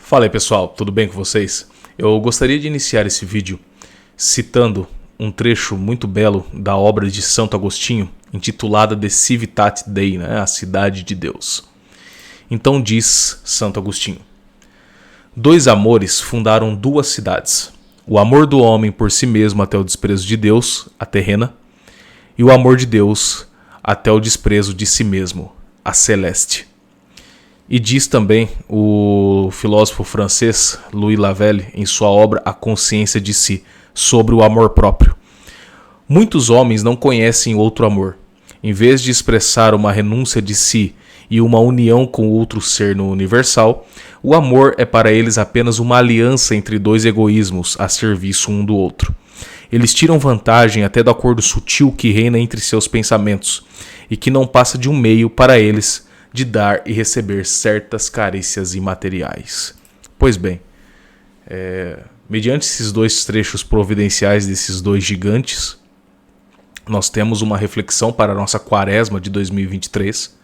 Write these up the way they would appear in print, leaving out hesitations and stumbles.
Fala aí pessoal, tudo bem com vocês? Eu gostaria de iniciar esse vídeo citando um trecho muito belo da obra de Santo Agostinho, intitulada De Civitate Dei, a Cidade de Deus. Então diz Santo Agostinho: dois amores fundaram duas cidades, o amor do homem por si mesmo até o desprezo de Deus, a terrena, e o amor de Deus até o desprezo de si mesmo, a celeste. E diz também o filósofo francês Louis Lavelle em sua obra A Consciência de Si, sobre o amor próprio. Muitos homens não conhecem outro amor. Em vez de expressar uma renúncia de si e uma união com outro ser no universal, o amor é para eles apenas uma aliança entre dois egoísmos a serviço um do outro. Eles tiram vantagem até do acordo sutil que reina entre seus pensamentos e que não passa de um meio para eles de dar e receber certas carícias imateriais. Pois bem, mediante esses dois trechos providenciais desses dois gigantes, nós temos uma reflexão para a nossa quaresma de 2023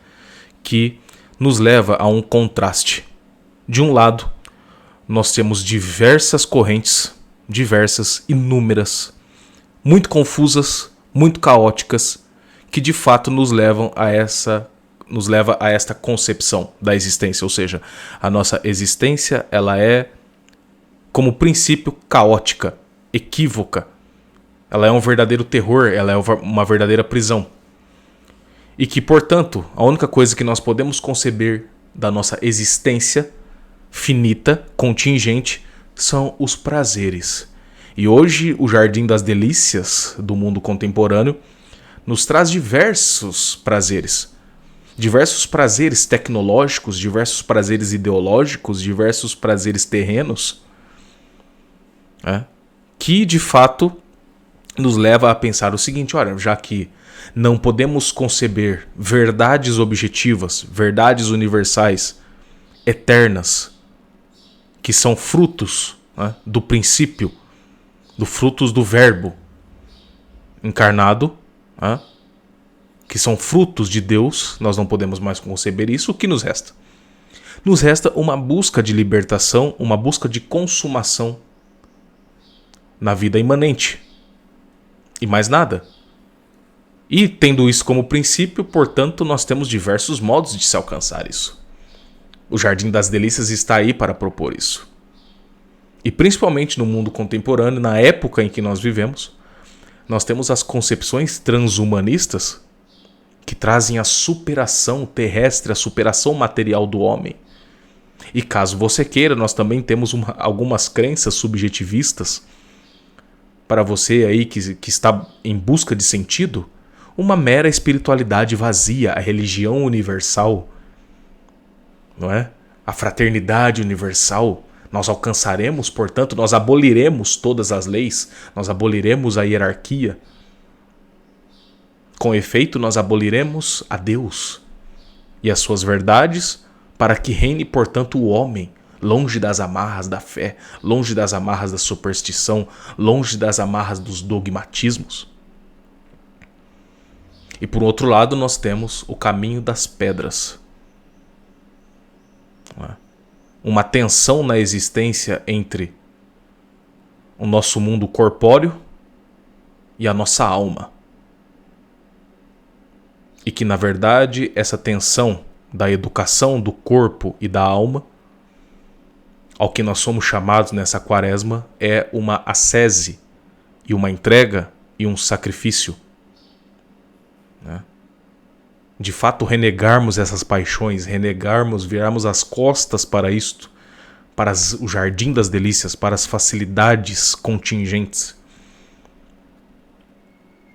que nos leva a um contraste. De um lado, nós temos diversas correntes, inúmeras, muito confusas, muito caóticas, que de fato nos leva a esta concepção da existência, ou seja, a nossa existência ela é, como princípio, caótica, equívoca. Ela é um verdadeiro terror, ela é uma verdadeira prisão. E que, portanto, a única coisa que nós podemos conceber da nossa existência finita, contingente, são os prazeres. E hoje o Jardim das Delícias do mundo contemporâneo nos traz diversos prazeres. Diversos prazeres tecnológicos, diversos prazeres ideológicos, diversos prazeres terrenos, que de fato nos leva a pensar o seguinte: olha, já que não podemos conceber verdades objetivas, verdades universais, eternas, que são frutos do princípio, frutos do verbo encarnado, que são frutos de Deus, nós não podemos mais conceber isso. O que nos resta? Nos resta uma busca de libertação, uma busca de consumação na vida imanente. E mais nada. E tendo isso como princípio, portanto, nós temos diversos modos de se alcançar isso. O Jardim das Delícias está aí para propor isso. E principalmente no mundo contemporâneo, na época em que nós vivemos, nós temos as concepções transhumanistas que trazem a superação terrestre, a superação material do homem. E caso você queira, nós também temos algumas crenças subjetivistas para você aí que está em busca de sentido, uma mera espiritualidade vazia, a religião universal, não é? A fraternidade universal. Nós alcançaremos, portanto, nós aboliremos todas as leis, nós aboliremos a hierarquia. Com efeito, nós aboliremos a Deus e as suas verdades para que reine, portanto, o homem, longe das amarras da fé, longe das amarras da superstição, longe das amarras dos dogmatismos. E por outro lado, nós temos o caminho das pedras. Uma tensão na existência entre o nosso mundo corpóreo e a nossa alma. E que, na verdade, essa tensão da educação do corpo e da alma, ao que nós somos chamados nessa quaresma, é uma ascese e uma entrega e um sacrifício. De fato, renegarmos essas paixões, virarmos as costas para isto, para o Jardim das Delícias, para as facilidades contingentes.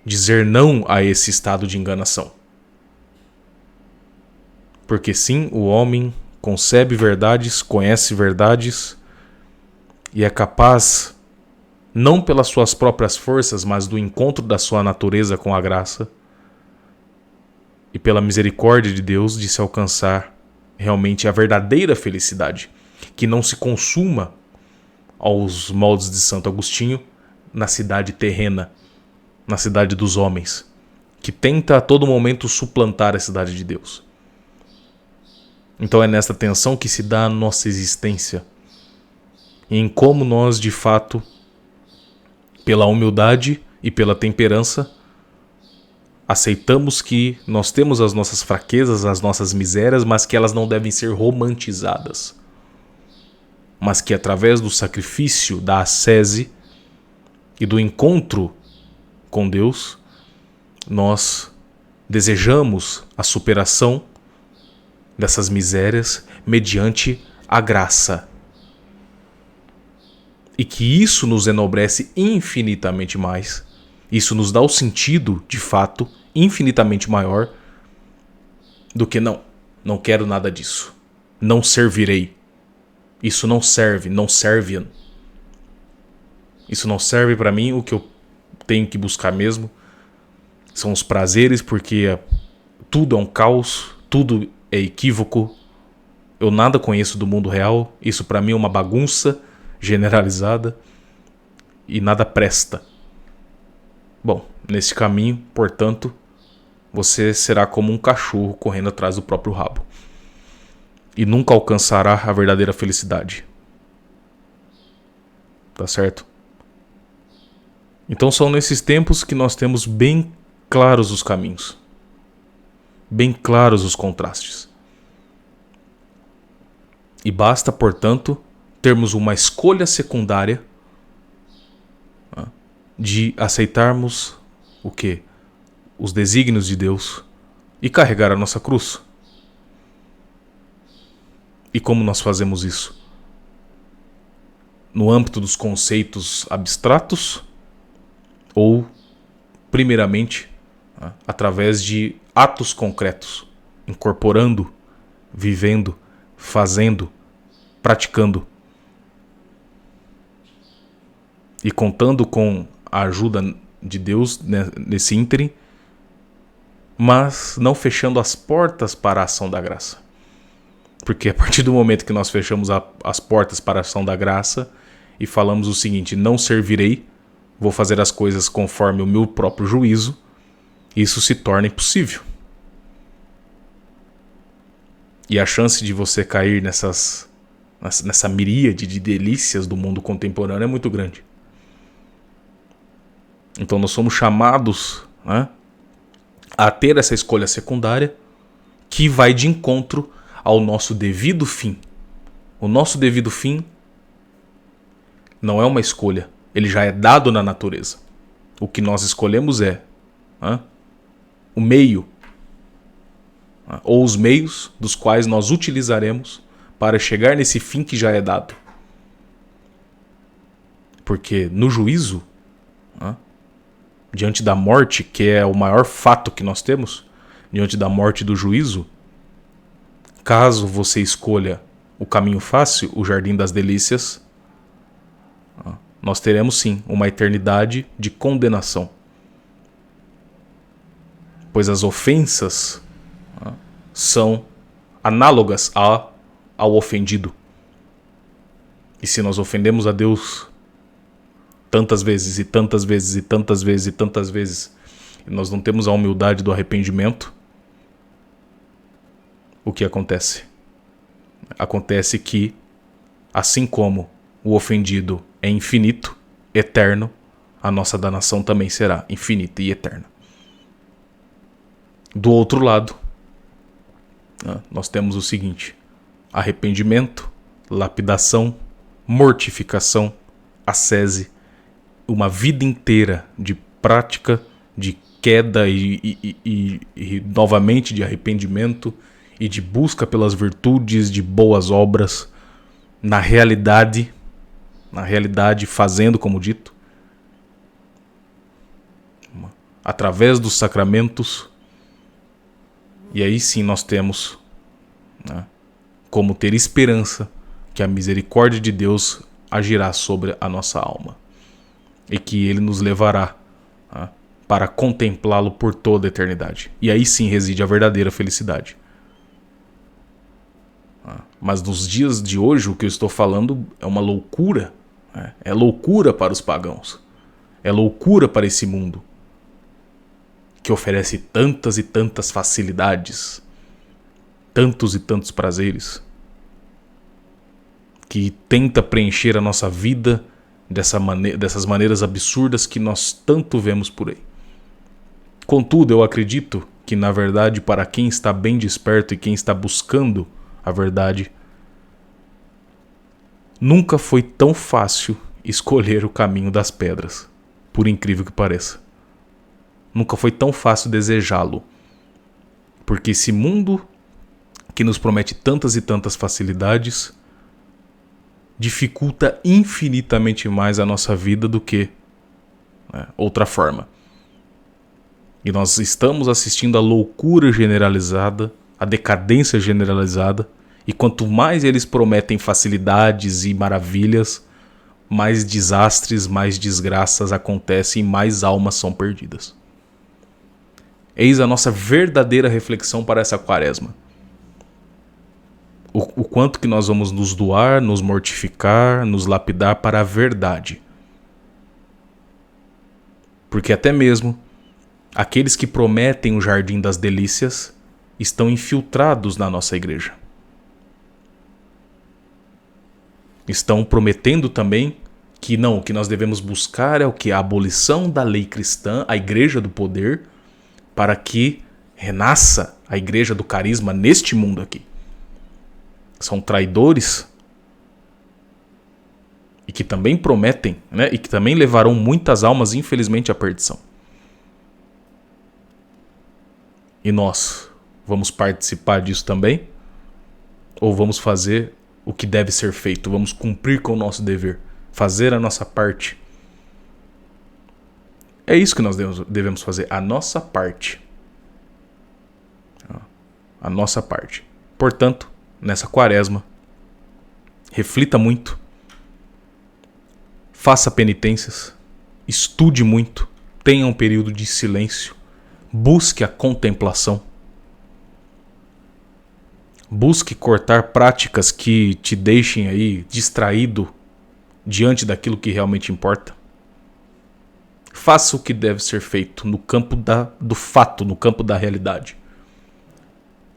Dizer não a esse estado de enganação. Porque sim, o homem concebe verdades, conhece verdades e é capaz, não pelas suas próprias forças, mas do encontro da sua natureza com a graça e pela misericórdia de Deus, de se alcançar realmente a verdadeira felicidade, que não se consuma aos moldes de Santo Agostinho na cidade terrena, na cidade dos homens, que tenta a todo momento suplantar a cidade de Deus. Então é nesta tensão que se dá a nossa existência. em como nós, de fato, pela humildade e pela temperança, aceitamos que nós temos as nossas fraquezas, as nossas misérias, mas que elas não devem ser romantizadas. Mas que através do sacrifício, da ascese e do encontro com Deus, nós desejamos a superação dessas misérias mediante a graça. E que isso nos enobrece infinitamente mais. Isso nos dá o sentido, de fato, infinitamente maior do que não quero nada disso. Não servirei. Isso não serve, não serve. Isso não serve para mim. O que eu tenho que buscar mesmo são os prazeres, porque tudo é um caos, tudo é equívoco. Eu nada conheço do mundo real. Isso para mim é uma bagunça generalizada e nada presta. Bom, nesse caminho, portanto, você será como um cachorro correndo atrás do próprio rabo e nunca alcançará a verdadeira felicidade. Tá certo? Então são nesses tempos que nós temos bem claros os caminhos, bem claros os contrastes. E basta, portanto, termos uma escolha secundária de aceitarmos o quê? Os desígnios de Deus e carregar a nossa cruz. E como nós fazemos isso? No âmbito dos conceitos abstratos ou, primeiramente, através de atos concretos, incorporando, vivendo, fazendo, praticando. E contando com a ajuda de Deus nesse ínterim, mas não fechando as portas para a ação da graça. Porque a partir do momento que nós fechamos as portas para a ação da graça e falamos o seguinte: não servirei, vou fazer as coisas conforme o meu próprio juízo, isso se torna impossível. E a chance de você cair nessa miríade de delícias do mundo contemporâneo é muito grande. Então nós somos chamados, a ter essa escolha secundária que vai de encontro ao nosso devido fim. O nosso devido fim não é uma escolha, ele já é dado na natureza. O que nós escolhemos é o meio, ou os meios dos quais nós utilizaremos para chegar nesse fim que já é dado. Porque no juízo, diante da morte, que é o maior fato que nós temos, diante da morte e do juízo, caso você escolha o caminho fácil, o jardim das delícias, nós teremos sim uma eternidade de condenação. Pois as ofensas são análogas ao ofendido. E se nós ofendemos a Deus tantas vezes e tantas vezes e tantas vezes e tantas vezes, e nós não temos a humildade do arrependimento, o que acontece? Acontece que, assim como o ofendido é infinito, eterno, a nossa danação também será infinita e eterna. Do outro lado, nós temos o seguinte: arrependimento, lapidação, mortificação, ascese, uma vida inteira de prática, de queda e novamente de arrependimento e de busca pelas virtudes, de boas obras, na realidade fazendo como dito, através dos sacramentos. E aí sim nós temos como ter esperança que a misericórdia de Deus agirá sobre a nossa alma e que Ele nos levará para contemplá-lo por toda a eternidade. E aí sim reside a verdadeira felicidade. Mas nos dias de hoje o que eu estou falando é uma loucura. É loucura para os pagãos. É loucura para esse mundo que oferece tantas e tantas facilidades, tantos e tantos prazeres, que tenta preencher a nossa vida dessas maneiras absurdas que nós tanto vemos por aí. Contudo, eu acredito que, na verdade, para quem está bem desperto e quem está buscando a verdade, nunca foi tão fácil escolher o caminho das pedras, por incrível que pareça. Nunca foi tão fácil desejá-lo. Porque esse mundo que nos promete tantas e tantas facilidades dificulta infinitamente mais a nossa vida do que outra forma. E nós estamos assistindo à loucura generalizada, à decadência generalizada, e quanto mais eles prometem facilidades e maravilhas, mais desastres, mais desgraças acontecem e mais almas são perdidas. Eis a nossa verdadeira reflexão para essa quaresma. O quanto que nós vamos nos doar, nos mortificar, nos lapidar para a verdade. Porque até mesmo aqueles que prometem o jardim das delícias estão infiltrados na nossa igreja. Estão prometendo também que não, o que nós devemos buscar é o que? A abolição da lei cristã, a igreja do poder, para que renasça a igreja do carisma neste mundo aqui. São traidores e que também prometem, e que também levarão muitas almas, infelizmente, à perdição. E nós vamos participar disso também? Ou vamos fazer o que deve ser feito? Vamos cumprir com o nosso dever, fazer a nossa parte? É isso que nós devemos fazer, a nossa parte. A nossa parte. Portanto, nessa quaresma, reflita muito, faça penitências, estude muito, tenha um período de silêncio, busque a contemplação, busque cortar práticas que te deixem aí distraído diante daquilo que realmente importa. Faça o que deve ser feito no campo do fato, no campo da realidade.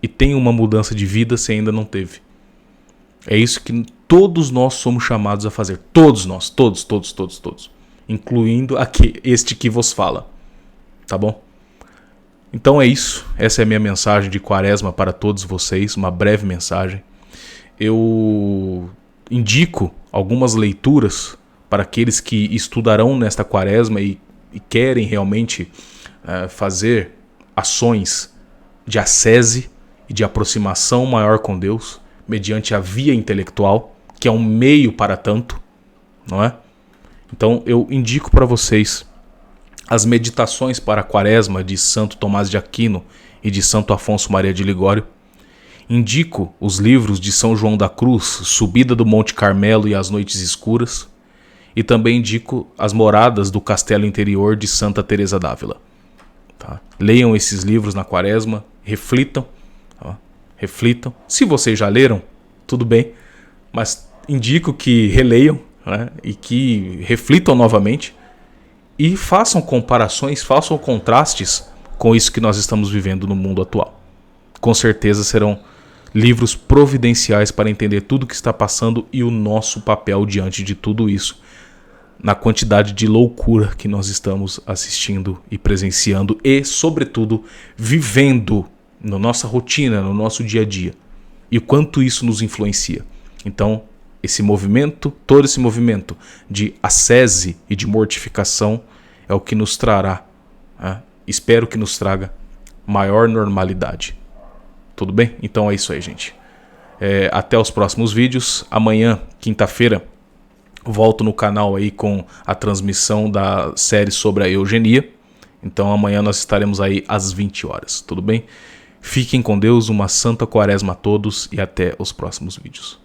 E tenha uma mudança de vida se ainda não teve. É isso que todos nós somos chamados a fazer. Todos nós, todos. Incluindo este que vos fala. Tá bom? Então é isso. Essa é a minha mensagem de quaresma para todos vocês. Uma breve mensagem. Eu indico algumas leituras para aqueles que estudarão nesta quaresma e querem realmente fazer ações de ascese e de aproximação maior com Deus, mediante a via intelectual, que é um meio para tanto, não é? Então eu indico para vocês as meditações para a quaresma de Santo Tomás de Aquino e de Santo Afonso Maria de Ligório. Indico os livros de São João da Cruz, Subida do Monte Carmelo e as Noites Escuras. E também indico as moradas do Castelo Interior de Santa Teresa d'Ávila. Tá? Leiam esses livros na quaresma, reflitam. Reflitam. Se vocês já leram, tudo bem, mas indico que releiam, e que reflitam novamente e façam comparações, façam contrastes com isso que nós estamos vivendo no mundo atual. Com certeza serão livros providenciais para entender tudo o que está passando e o nosso papel diante de tudo isso, na quantidade de loucura que nós estamos assistindo e presenciando e, sobretudo, vivendo na nossa rotina, no nosso dia a dia. E o quanto isso nos influencia. Então, esse movimento, todo esse movimento de ascese e de mortificação é o que nos trará, espero que nos traga maior normalidade. Tudo bem? Então é isso aí, gente. Até os próximos vídeos. Amanhã, quinta-feira, volto no canal aí com a transmissão da série sobre a eugenia. Então amanhã nós estaremos aí às 20 horas. Tudo bem? Fiquem com Deus, uma santa quaresma a todos e até os próximos vídeos.